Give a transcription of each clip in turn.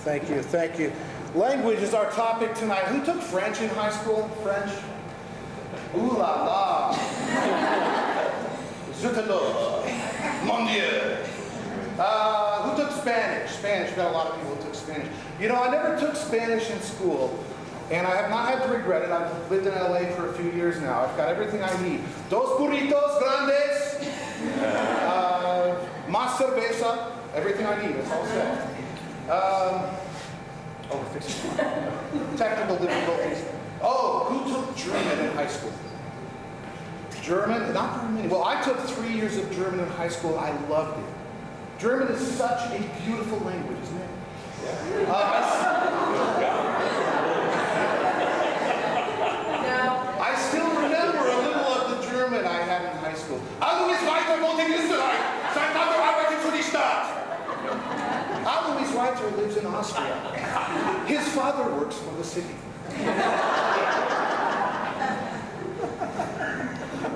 Thank you, thank you. Language is our topic tonight. Who took French in high school? French? Ooh la la. Je te love. Mon Dieu. Who took Spanish? Spanish, we've got a lot of people who took Spanish. You know, I never took Spanish in school, and I have not had to regret it. I've lived in LA for a few years now. I've got everything I need. Dos burritos grandes, más cerveza, everything I need, it's all set. We're fixing technical difficulties. Oh, who took German in high school? German? Not very many. Well, I took 3 years of German in high school. I loved it. German is such a beautiful language, isn't it? I still remember a little of the German I had in high school. Alois Reiter wohnt in Österreich. Sein Vater arbeitet für die Stadt. Alois Reiter lives in Austria. His father works for the city.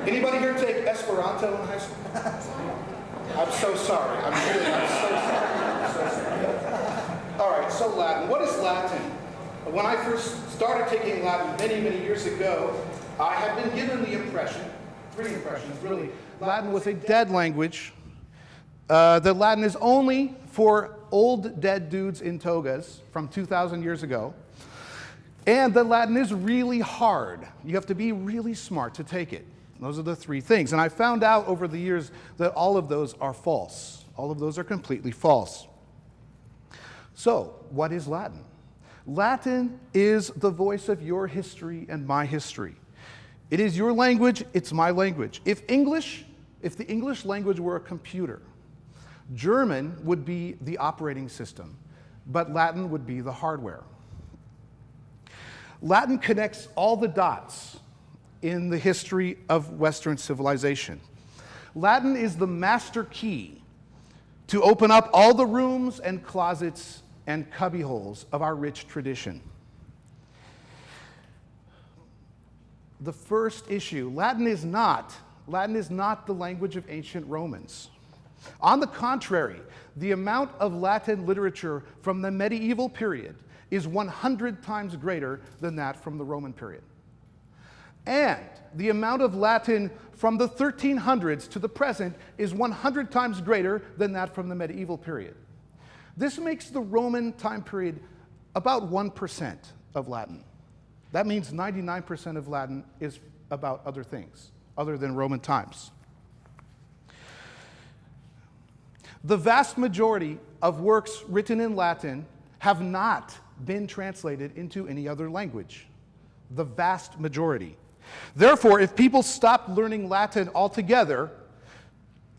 Anybody here take Esperanto in high school? I'm so sorry. I'm so sorry. All right, so Latin. What is Latin? When I first started taking Latin many, many years ago, I had been given the impression, 3 impressions really, Latin was a dead language, that Latin is only for old dead dudes in togas from 2,000 years ago, and that Latin is really hard. You have to be really smart to take it. Those are the 3 things. And I found out over the years that all of those are false. All of those are completely false. So, what is Latin? Latin is the voice of your history and my history. It is your language, it's my language. If the English language were a computer, German would be the operating system, but Latin would be the hardware. Latin connects all the dots in the history of Western civilization. Latin is the master key to open up all the rooms and closets and cubbyholes of our rich tradition. The first issue, Latin is not the language of ancient Romans. On the contrary, the amount of Latin literature from the medieval period is 100 times greater than that from the Roman period. And the amount of Latin from the 1300s to the present is 100 times greater than that from the medieval period. This makes the Roman time period about 1% of Latin. That means 99% of Latin is about other things, other than Roman times. The vast majority of works written in Latin have not been translated into any other language. The vast majority. Therefore, if people stopped learning Latin altogether,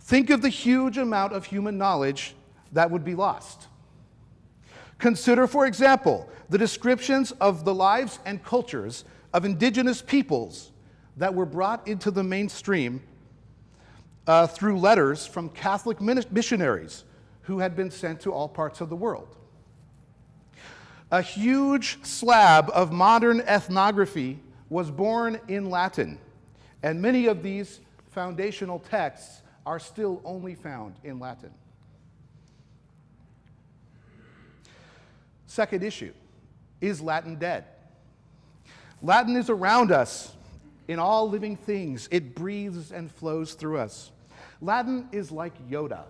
think of the huge amount of human knowledge that would be lost. Consider, for example, the descriptions of the lives and cultures of indigenous peoples that were brought into the mainstream through letters from Catholic missionaries who had been sent to all parts of the world. A huge slab of modern ethnography was born in Latin, and many of these foundational texts are still only found in Latin. Second issue, is Latin dead? Latin is around us in all living things. It breathes and flows through us. Latin is like Yoda.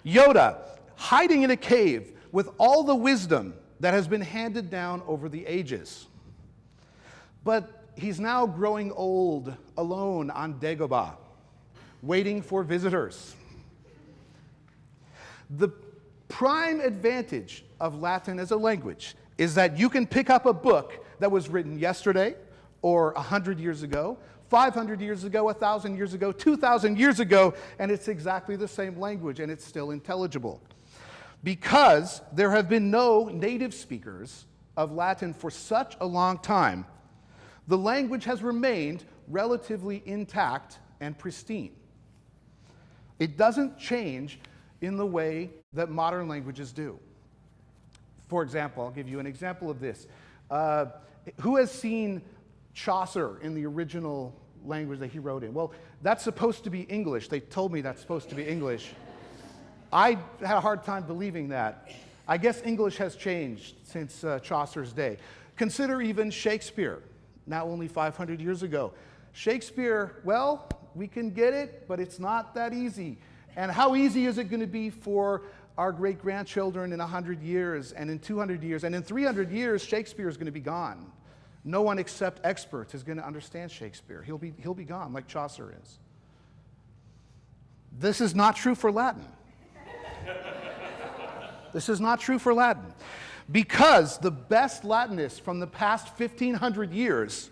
Yoda, hiding in a cave with all the wisdom that has been handed down over the ages. But he's now growing old, alone on Dagobah, waiting for visitors. The prime advantage of Latin as a language is that you can pick up a book that was written yesterday, or 100 years ago, 500 years ago, 1,000 years ago, 2,000 years ago, and it's exactly the same language, and it's still intelligible. Because there have been no native speakers of Latin for such a long time, the language has remained relatively intact and pristine. It doesn't change in the way that modern languages do. For example, I'll give you an example of this. Who has seen Chaucer in the original language that he wrote in? Well, that's supposed to be English. They told me that's supposed to be English. I had a hard time believing that. I guess English has changed since Chaucer's day. Consider even Shakespeare, now only 500 years ago. Shakespeare, well, we can get it, but it's not that easy. And how easy is it going to be for our great-grandchildren in 100 years, and in 200 years, and in 300 years, Shakespeare is going to be gone. No one except experts is going to understand Shakespeare. He'll be gone, like Chaucer is. This is not true for Latin. This is not true for Latin. Because the best Latinists from the past 1,500 years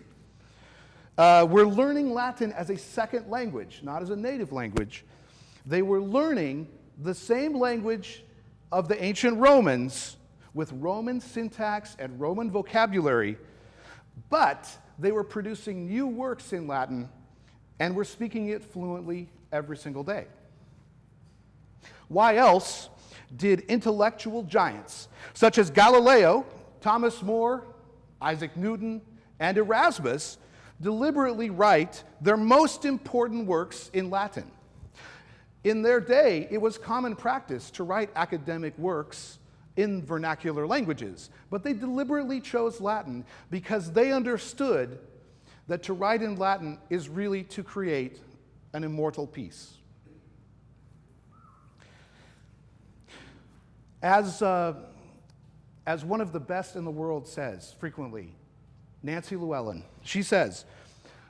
were learning Latin as a second language, not as a native language. They were learning the same language of the ancient Romans with Roman syntax and Roman vocabulary, but they were producing new works in Latin and were speaking it fluently every single day. Why else did intellectual giants such as Galileo, Thomas More, Isaac Newton, and Erasmus deliberately write their most important works in Latin? In their day, it was common practice to write academic works in vernacular languages, but they deliberately chose Latin because they understood that to write in Latin is really to create an immortal piece. As one of the best in the world says frequently, Nancy Llewellyn, she says,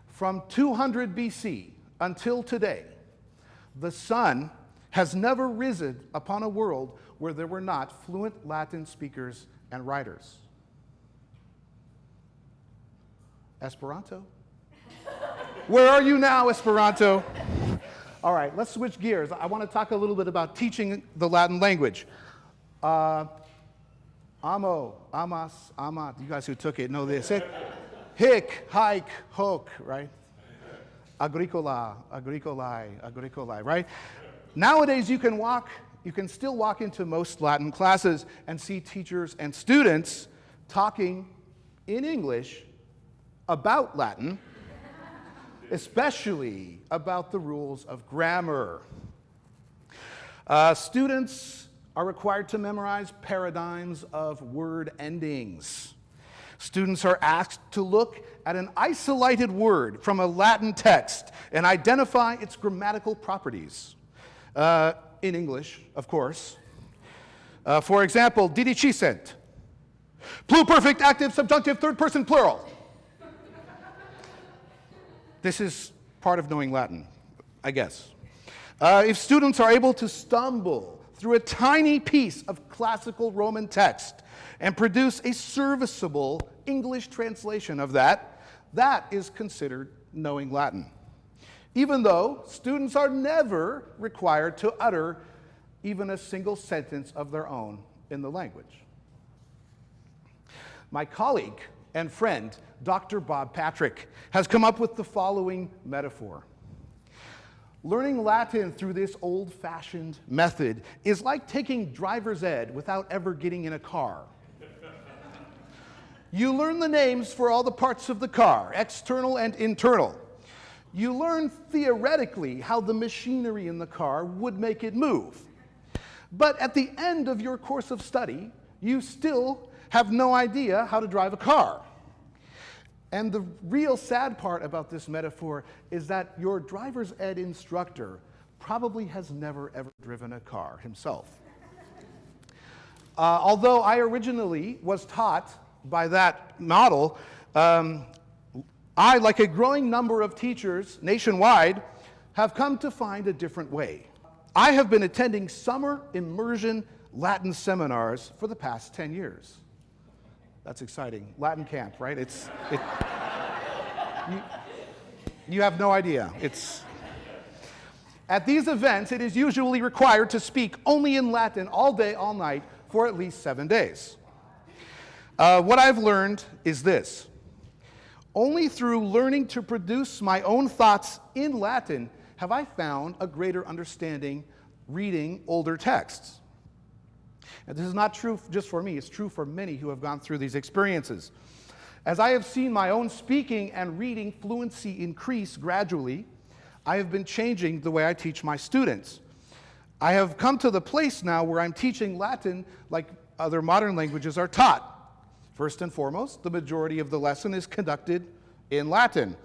from 200 BC until today, the sun has never risen upon a world where there were not fluent Latin speakers and writers. Esperanto? Where are you now, Esperanto? All right, let's switch gears. I want to talk a little bit about teaching the Latin language. Amo, amas, ama, you guys who took it know this. Hic, hike, hoc, right? Agricola, agricolae, agricolae, right? Nowadays you can still walk into most Latin classes and see teachers and students talking in English about Latin, especially about the rules of grammar. Students are required to memorize paradigms of word endings. Students are asked to look at an isolated word from a Latin text and identify its grammatical properties. In English, of course. For example, didicissent. Pluperfect, active, subjunctive, third person plural. This is part of knowing Latin, I guess. If students are able to stumble through a tiny piece of classical Roman text and produce a serviceable English translation of that, that is considered knowing Latin. Even though students are never required to utter even a single sentence of their own in the language. My colleague and friend, Dr. Bob Patrick, has come up with the following metaphor. Learning Latin through this old-fashioned method is like taking driver's ed without ever getting in a car. You learn the names for all the parts of the car, external and internal. You learn theoretically how the machinery in the car would make it move. But at the end of your course of study, you still have no idea how to drive a car. And the real sad part about this metaphor is that your driver's ed instructor probably has never ever driven a car himself. Although I originally was taught by that model, I, like a growing number of teachers nationwide, have come to find a different way. I have been attending summer immersion Latin seminars for the past 10 years. That's exciting. Latin camp, right? You have no idea. At these events, it is usually required to speak only in Latin all day, all night, for at least 7 days. What I've learned is this. Only through learning to produce my own thoughts in Latin have I found a greater understanding reading older texts. And this is not true just for me, it's true for many who have gone through these experiences. As I have seen my own speaking and reading fluency increase gradually, I have been changing the way I teach my students. I have come to the place now where I'm teaching Latin like other modern languages are taught. First and foremost, the majority of the lesson is conducted in Latin.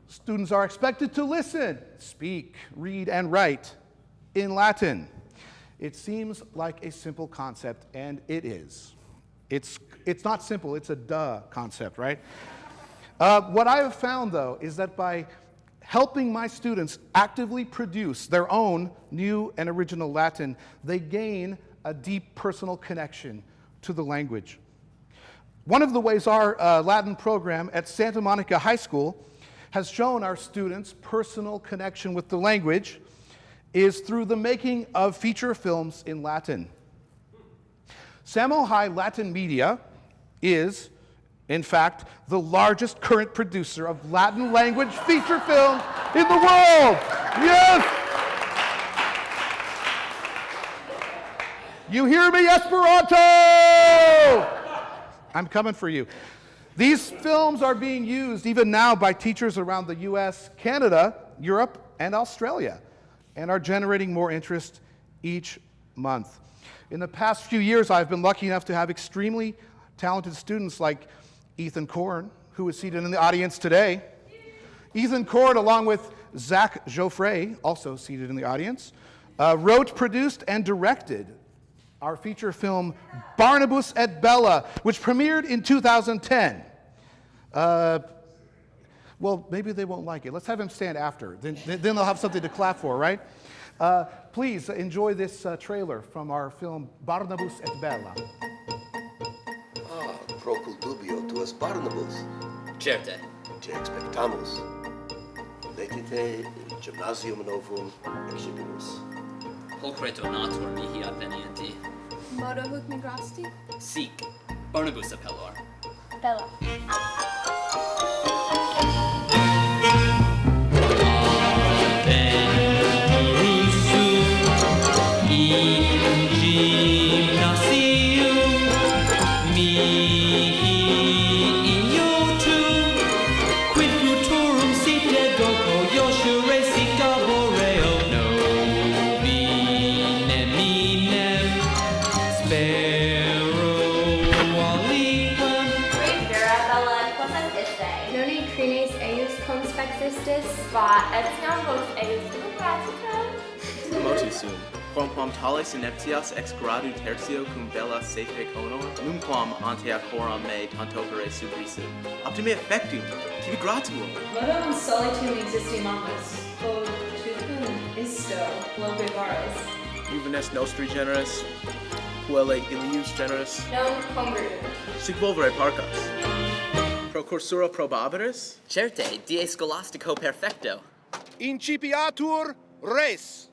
Students are expected to listen, speak, read, and write in Latin. It seems like a simple concept, and it is. It's not simple, it's a duh concept, right? What I have found, though, is that by helping my students actively produce their own new and original Latin, they gain a deep personal connection to the language. One of the ways our Latin program at Santa Monica High School has shown our students personal connection with the language is through the making of feature films in Latin. Samo High Latin Media is, in fact, the largest current producer of Latin language feature film in the world. Yes! You hear me, Esperanto? I'm coming for you. These films are being used even now by teachers around the US, Canada, Europe, and Australia, and are generating more interest each month. In the past few years, I've been lucky enough to have extremely talented students like Ethan Korn, who is seated in the audience today. Ethan Korn, along with Zach Geoffrey, also seated in the audience, wrote, produced, and directed our feature film Barnabas et Bella, which premiered in 2010. Well, maybe they won't like it. Let's have him stand after. Then they'll have something to clap for, right? Please enjoy this trailer from our film Barnabas et Bella. Procul dubio tuas Barnabas. Certe. Te expectamus. Lecite gymnasium novum exhibimus. Pulcreto natur mihi advenienti. Modo huc migrasti? Sic. Barnabas appellor. Bella. Va etiam vos eius democraticam? Motu sum, quamquam tales ineptias ex gradu tertio cum bella saepe honor, numquam ante coram me tantopere subrisu. Optime effectum, tibi gratuum. Modum solitum existimamus, quod tucum isto loque varis. Juvenes nostri generis, puelle illius generis, Non congruum. sic volvere parcas. Procursura probabiris? Certe, die scholastico perfecto. Incipiatur res.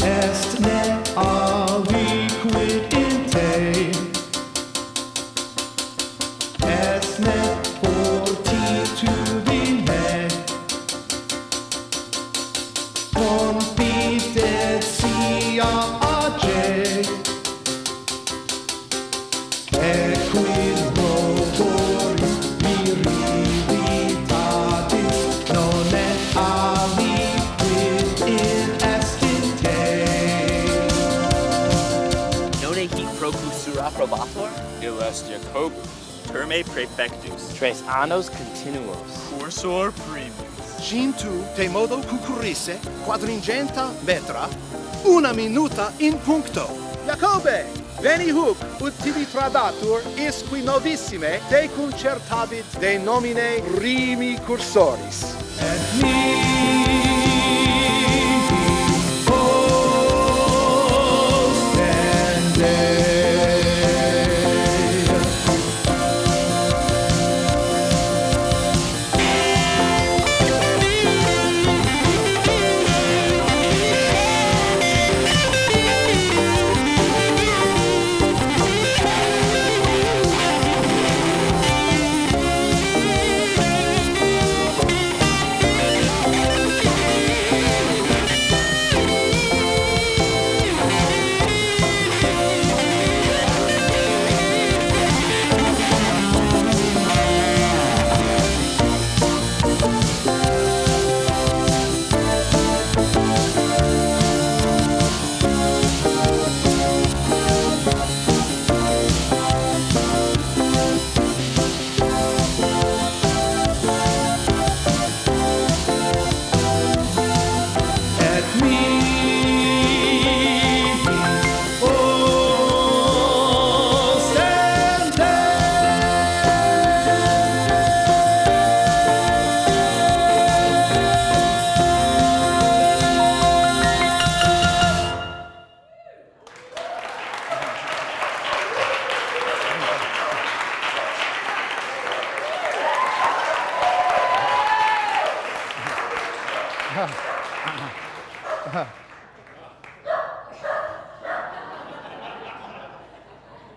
Est ne aliquid in te, est ne fortitudine, confidentia age, equid roboris virilitatis non et aliquid in est in te. None hic procusura probator? Il est Jacobus, terme prefectus, Tres annos continuos. cursor primus. Cintu te modo cucurrisse, quadringenta metra, una minuta in puncto. Jacobe, veni huc, ut tibi tradatur, isqui novissime te concertabit de nomine rimi cursoris. Et mihi ostende.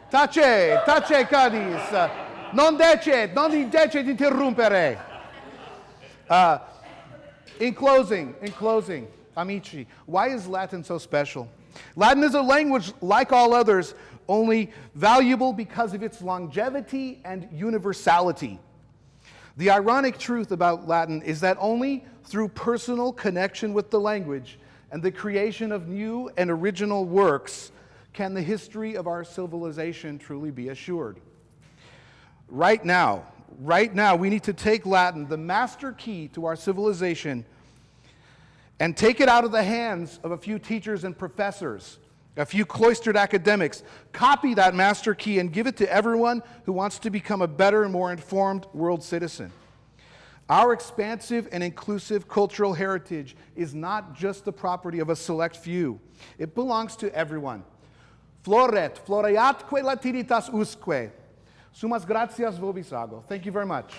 Tace, Cadis. Non indece di interrompere. In closing, amici, why is Latin so special? Latin is a language like all others, only valuable because of its longevity and universality. The ironic truth about Latin is that only through personal connection with the language and the creation of new and original works can the history of our civilization truly be assured. Right now, we need to take Latin, the master key to our civilization, and take it out of the hands of a few teachers and professors, a few cloistered academics. Copy that master key and give it to everyone who wants to become a better and more informed world citizen. Our expansive and inclusive cultural heritage is not just the property of a select few. It belongs to everyone. Floret, floreatque latinitas usque. Sumas gratias vobis ago. Thank you very much.